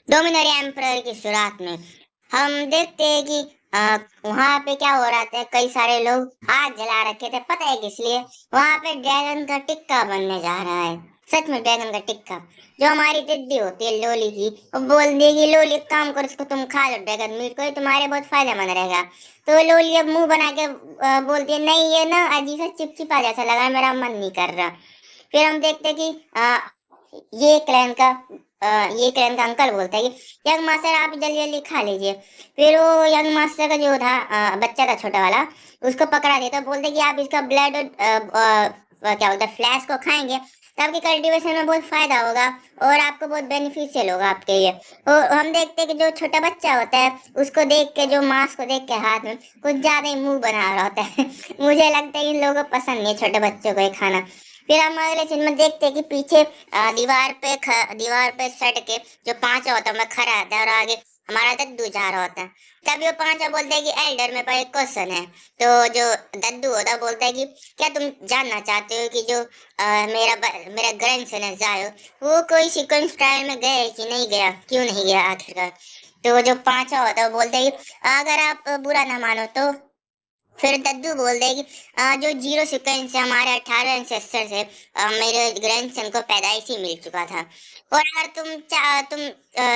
डोमिनरी emperor की शुरुआत में हम देखते हैं कि वहां पे क्या हो रहा था, कई सारे लोग आग जला रखे थे, पता है किस लिए? वहां पे ड्रैगन का टिक्का बनने जा रहा है। सच में ड्रैगन का टिक्का। जो हमारी दीदी होती है लोली की, वो बोल देगी लोली एक काम करो, इसको तुम खा लो ड्रैगन मीट को, ये तुम्हारे बहुत फायदेमंद रहेगा। तो लोली अब मुंह बना के बोलती है नहीं ये ना अजीब सा चिपचिपा जैसा लगा, मेरा मन नहीं कर रहा। फिर हम देखते हैं कि ये क्लैन का ये क्लैन का अंकल बोलता है कि यंग मास्टर आप जल्दी जल्दी खा लीजिए। फिर वो यंग मास्टर का जो था बच्चा था छोटा वाला, उसको पकड़ा देता, बोलते कि आप इसका ब्लड क्या बोलते हैं फ्लैश को खाएंगे तो आपकी कल्टीवेशन में बहुत फायदा होगा और आपको बहुत बेनिफिशियल होगा आपके लिए। और हम देखते हैं कि जो छोटा बच्चा होता है उसको देख के, जो मांस को देख के हाथ में कुछ ज्यादा ही मुंह बना रहा होता है मुझे लगता है इन लोगों को पसंद नहीं है छोटे बच्चों को ये खाना। फिर हम अगले सीन में देखते हैं कि पीछे दीवार पे सट के जो पांचा होता है मैं खड़ा रहता है और आगे हमारा दद्दू जा रहा होता है। तभी वो पांचा बोलता है कि एल्डर मेरे पास एक क्वेश्चन है। तो जो दद्दू होता है बोलता है कि क्या तुम जानना चाहते हो कि जो मेरा ग्रैंडसन है जायो, वो कोई सीक्वेंस ट्रायल में गया है कि नहीं गया, क्यों नहीं गया आखिरकार? तो जो पांचा होता है वो बोलता है कि अगर आप बुरा ना मानो तो फिर दद्दू बोल दे कि जो जीरो सीक्वेंस है हमारे 18 एंसेस्टर से मेरे ग्रैंडसन को पैदाइश ही मिल चुका था। और अगर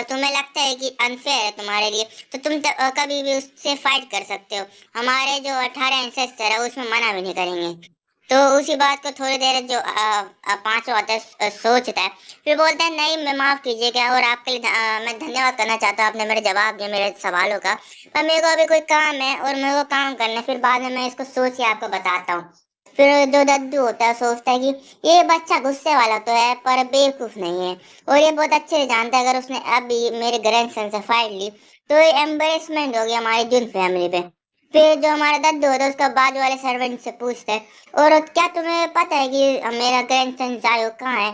तुम्हें लगता है कि अनफेयर है तुम्हारे लिए तो तुम कभी भी उससे फाइट कर सकते हो। हमारे जो 18 एंसेस्टर है उसमें मना भी नहीं करेंगे। तो उसी बात को थोड़ी देर जो पांचवा होता है सोचता है, फिर बोलता है नहीं मैं माफ कीजिएगा और आपके लिए मैं धन्यवाद करना चाहता हूँ, आपने मेरे जवाब दिया मेरे सवालों का। पर मेरे को अभी कोई काम है और मेरे को काम करना है, फिर बाद में मैं इसको सोच के आपको बताता हूँ। फिर जो दद्दू होता है सोचता है कि ये बच्चा गुस्से वाला तो है पर बेवकूफ नहीं है और ये बहुत अच्छे से जानता है अगर उसने अभी मेरे ग्रैंडसन से फाइट ली तो ये एम्बेरसमेंट हो गया हमारी जून फैमिली पे। फिर जो हमारा दद्दू होता है उसका बाजू वाले सर्वेंट से पूछता है और क्या तुम्हें पता है कि मेरा ग्रैंडसन जायो कहाँ है?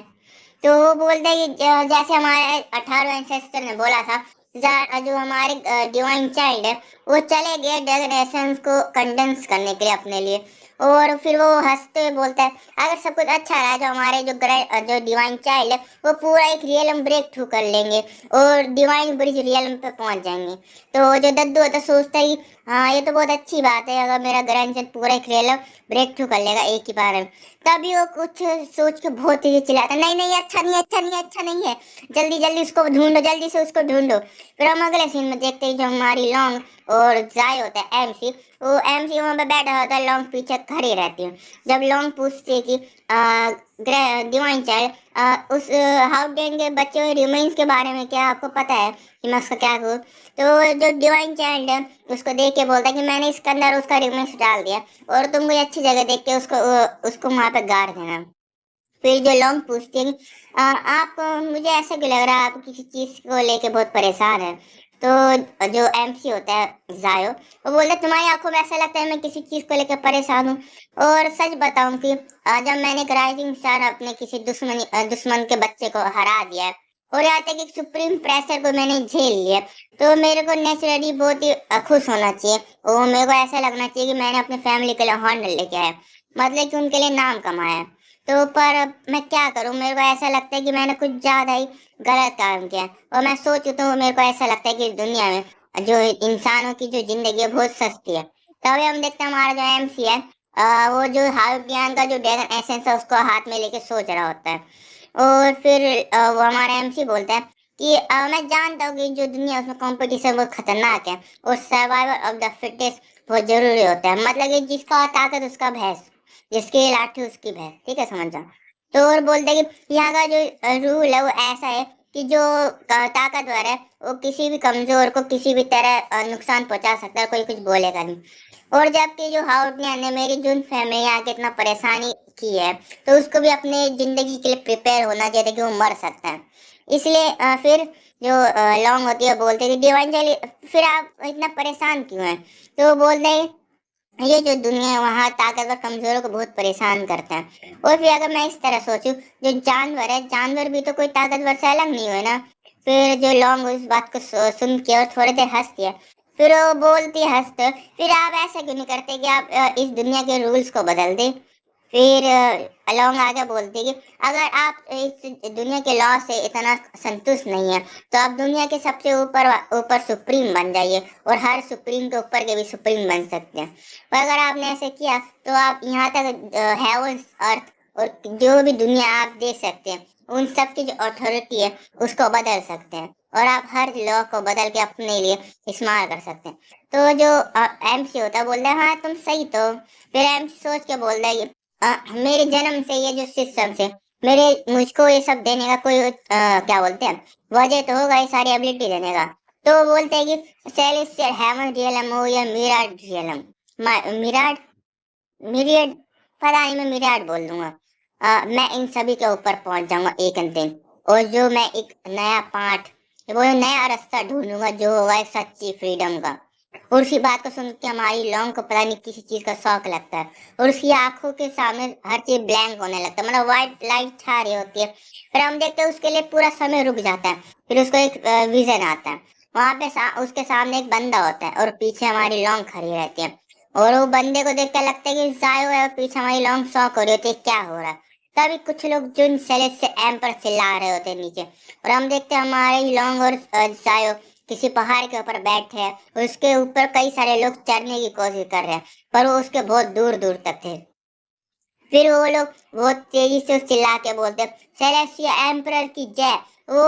तो वो बोलते हैं कि जैसे हमारे 18 एंसेस्टर ने बोला था, जो हमारे डिवाइन चाइल्ड है वो चले गए ड्रैगन एसेंस को कंडेंस करने के लिए अपने लिए। और फिर वो हंसते हुए बोलता है अगर सब कुछ अच्छा रहा तो हमारे जो डिवाइन चाइल्ड है वो पूरा एक रियलम ब्रेक थ्रू कर लेंगे और डिवाइन ब्रिज रियलम पे पहुंच जाएंगे। तो जो दद्दू होता सोचता है कि हाँ ये तो बहुत अच्छी बात है, अगर मेरा ग्रैंडसन पूरा एक रियलम ब्रेक थ्रू कर लेगा एक ही बार में। तभी वो कुछ सोच के बहुत तेज चिल्लाता नहीं नहीं अच्छा नहीं अच्छा नहीं अच्छा नहीं है, जल्दी जल्दी उसको ढूंढो, जल्दी से उसको ढूंढो। फिर हम अगले सीन में देखते हैं जो हमारी लॉन्ग और जाय होता है एमसी, वो एमसी वहां पे बैठा होता है, लॉन्ग पीछे खड़ी रहती है। जब लॉन्ग पूछती है कि डिवाइन चाइल्ड उस हाउडेन के बच्चे हुए रिमेन्स के बारे में क्या आपको पता है कि मैं उसका क्या करूँ? तो जो डिवाइन चाइल्ड है उसको देख के बोलता है कि मैंने इसके अंदर उसका रिमेन्स डाल दिया और तुम कोई अच्छी जगह देख के उसको वहां पे गाड़ देना। फिर जो लॉन्ग पूछती है कि आप मुझे ऐसा क्यों लग रहा है आप किसी चीज को लेके बहुत परेशान है? तो जो एमसी होता है जायो वो बोलता है तुम्हारी आंखों में ऐसा लगता है मैं किसी चीज को लेकर परेशान हूँ। और सच बताऊं कि जब मैंने एक राइजिंग स्टार अपने किसी दुश्मन के बच्चे को हरा दिया है और यहाँ तक एक सुप्रीम प्रेशर को मैंने झेल लिया, तो मेरे को नेचुरली बहुत ही खुश होना चाहिए और मेरे को ऐसा लगना चाहिए कि मैंने अपनी फैमिली के लिए हॉर्न लेके आया, मतलब कि उनके लिए नाम कमाया है। तो पर अब मैं क्या करूं, मेरे को ऐसा लगता है कि मैंने कुछ ज्यादा ही गलत काम किया है। और मैं सोचूं तो मेरे को ऐसा लगता है कि इस दुनिया में जो इंसानों की जो जिंदगी है बहुत सस्ती है। तभी हम देखते हैं हमारा जो एमसी है वो जो हार्व ज्ञान का जो ड्रैगन एसेंस है उसको हाथ में लेके सोच रहा होता है। और फिर वो हमारा एमसी बोलता है कि मैं जानता हूँ कि जो दुनिया है उसमें कंपटीशन बहुत खतरनाक है और सर्वाइवल ऑफ द फिटेस्ट बहुत जरूरी होता है, मतलब कि जिसका ताकत उसका भैंस, जिसकी लाठी उसकी भैंस, ठीक है समझ जाओ। तो और बोलते हैं कि यहाँ का जो रूल है वो ऐसा है कि जो ताकतवर है वो किसी भी कमजोर को किसी भी तरह नुकसान पहुंचा सकता है, कोई कुछ बोलेगा नहीं। और जबकि जो हाउडनिया ने मेरी जून फैमिली आके इतना परेशानी की है तो उसको भी अपने जिंदगी के लिए प्रिपेयर होना चाहिए था कि वो मर सकता है। इसलिए फिर जो लॉन्ग होती है बोलते हैं कि डिवाइन चली फिर आप इतना परेशान क्यों हैं? तो वो बोलते हैं ये जो दुनिया है वहाँ ताकतवर कमजोरों को बहुत परेशान करता है। और फिर अगर मैं इस तरह सोचूं जो जानवर है, जानवर भी तो कोई ताकतवर से अलग नहीं हुए ना। फिर जो लॉन्ग उस बात को सुन के और थोड़ी देर हंसती है, फिर वो बोलती है हंसते फिर आप ऐसा क्यों नहीं करते कि आप इस दुनिया के रूल्स को बदल दे? फिर अलोंग आगे बोलती है कि अगर आप इस दुनिया के लॉ से इतना संतुष्ट नहीं है तो आप दुनिया के सबसे ऊपर ऊपर सुप्रीम बन जाइए और हर सुप्रीम के ऊपर के भी सुप्रीम बन सकते हैं। और अगर आपने ऐसे किया तो आप यहाँ तक हेवंस अर्थ और जो भी दुनिया आप देख सकते हैं उन सब की जो अथॉरिटी है उसको बदल सकते हैं और आप हर लॉ को बदल के अपने लिए इस्तेमाल कर सकते हैं। तो जो एमसी होता है बोलता है हाँ तुम सही तो। फिर एमसी सोच के बोलता है मेरे जन्म से ये जो सिस्टम से मेरे मुझको ये सब देने का कोई क्या बोलते हैं वजह तो होगा ये सारी एबिलिटी देने का। तो वो बोलते हैं कि सेलेस्टियल हेवन रियलम हो या मिराड रियलम, मिराड मिरियड, पता नहीं मैं मिराड बोल दूंगा। मैं इन सभी के ऊपर पहुंच जाऊंगा एक दिन और जो मैं एक नया पार्ट वो नया रास्ता ढूंढूंगा जो होगा एक सच्ची फ्रीडम का। और उसकी बात को सुन के हमारी लॉन्ग को पता नहीं किसी चीज का शौक लगता है और उसकी आंखों के सामने हर चीज ब्लैंक होने लगता है, मतलब व्हाइट लाइट छा रही होती है। फिर हम देखते हैं उसके लिए पूरा समय रुक जाता है। फिर उसको एक विजन आता है, वहां पे उसके सामने एक बंदा होता है और पीछे हमारी लॉन्ग खड़ी रहती है और वो बंदे को देख कर लगता है कि जायो है और पीछे हमारी लॉन्ग शॉक हो रही होती है क्या हो रहा है। तभी कुछ लोग जुन सेलेस से एम पर चिल्ला रहे होते हैं नीचे और हम देखते हैं हमारे लॉन्ग और जायो किसी पहाड़ के ऊपर बैठे हैं और उसके ऊपर कई सारे लोग चढ़ने की कोशिश कर रहे हैं पर वो उसके बहुत दूर दूर तक थे। फिर वो लोग बहुत तेजी से चिल्ला के बोलते सेलेस्टिया एम्परर की जय। वो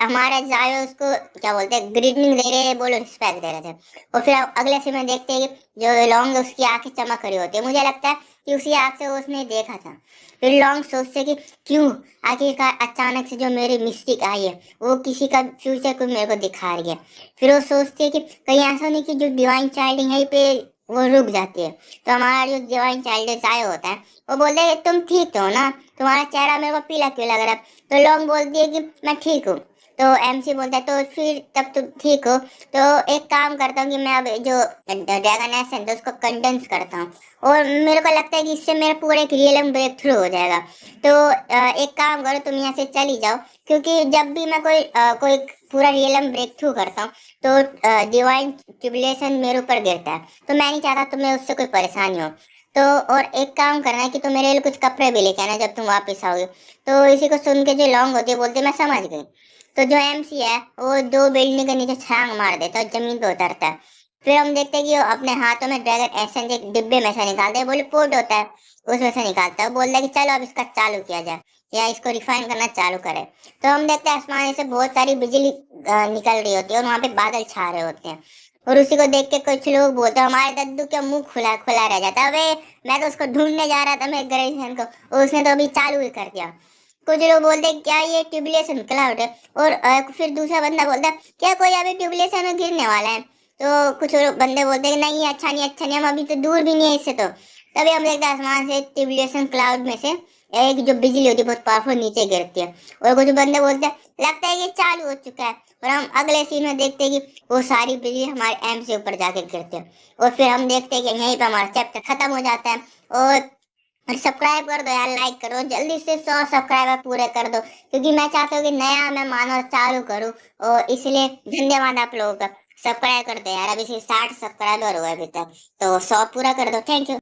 हमारे जायो उसको क्या बोलते हैं ग्रीटिंग दे रहे, बोलो रिस्पेक्ट दे रहे थे। और फिर अगले सीन में देखते हैं कि जो लॉन्ग उसकी आंखें चमक रही होती है, मुझे लगता है कि उसी आंख से उसने देखा था। फिर लॉन्ग सोचते कि क्यों आखिरकार अचानक से जो मेरी मिस्टेक आई है वो किसी का फ्यूचर को मेरे को दिखा रही है। फिर वो सोचते कि कहीं ऐसा नहीं कि जो डिवाइन चाइल्ड यहीं पे वो रुक जाती है। तो हमारा जो डिवाइन चाइल्ड जायो होता है वो बोलते हैं तुम ठीक हो ना, तुम्हारा चेहरा मेरे को पीला क्यों लग रहा है। तो लॉन्ग बोलती है कि मैं ठीक हूँ। तो एमसी बोलता है तो फिर तब तुम ठीक हो तो एक काम करता हूँ कि मैं अब जो ड्रैगन एसेंस है उसको कंडेंस करता हूँ और मेरे को लगता है कि इससे मेरा पूरा एक रियलम ब्रेक थ्रू हो जाएगा। तो एक काम करो तुम यहाँ से चली जाओ क्योंकि जब भी मैं कोई पूरा रियलम ब्रेक थ्रू करता हूँ तो डिवाइन ट्रिबुलेशन मेरे ऊपर गिरता है, तो मैं नहीं चाहता तुम्हें उससे कोई परेशानी हो। तो और एक काम करना है कि तुम मेरे लिए कुछ कपड़े भी लेके आना जब तुम वापस आओगे। तो इसी को सुन के जो लॉन्ग होती है बोलते मैं समझ गई। तो जो एमसी है वो दो बिल्डिंग के नीचे छलांग मार देता है और जमीन पे उतरता है। फिर हम देखते हैं कि वो अपने हाथों में ड्रैगन एसेंस एक डिब्बे में से निकालते हैं, बोले पोर्ट होता है उसमें से निकालता है, बोलता है कि चलो अब इसका चालू किया जाए या इसको रिफाइन करना चालू करे। तो हम देखते हैं आसमान से बहुत सारी बिजली निकल रही होती है और वहां पे बादल छा रहे होते हैं और उसी को देख के कुछ लोग बोलते हैं हमारे दद्दू का मुंह खुला खुला रह जाता है। अबे मैं तो उसको ढूंढने जा रहा था मैं ग्रेजुएशन को, उसने तो अभी चालू ही कर दिया। कुछ लोग बोलते हैं क्या ये ट्यूबुलेशन क्लाउड है और फिर दूसरा बंदा बोलता है क्या कोई अभी ट्यूबुलेशन में गिरने वाला है। तो कुछ और बंदे बोलते हैं नहीं अच्छा नहीं अच्छा नहीं, हम अभी तो दूर भी नहीं है इससे। तो तभी हम देखते हैं आसमान से ट्यूबुलेशन क्लाउड में से एक जो बिजली होती है बहुत पावरफुल नीचे गिरती है और कुछ बंदे बोलते हैं लगता है ये चालू हो चुका है। और हम अगले सीन में देखते हैं कि वो सारी बिजली हमारे एम से ऊपर जाके गिरती है और फिर हम देखते हैं कि यहीं पर हमारा चैप्टर खत्म हो जाता है। और सब्सक्राइब कर दो यार, लाइक करो जल्दी से 100 सब्सक्राइबर पूरे कर दो क्योंकि मैं चाहता हूँ कि नया मैं मानव चालू करूँ और इसलिए धन्यवाद आप लोगों का। सब्सक्राइब कर दो यार, अभी से 60 सब्सक्राइबर हुए अभी तक, तो 100 पूरा कर दो। Thank you.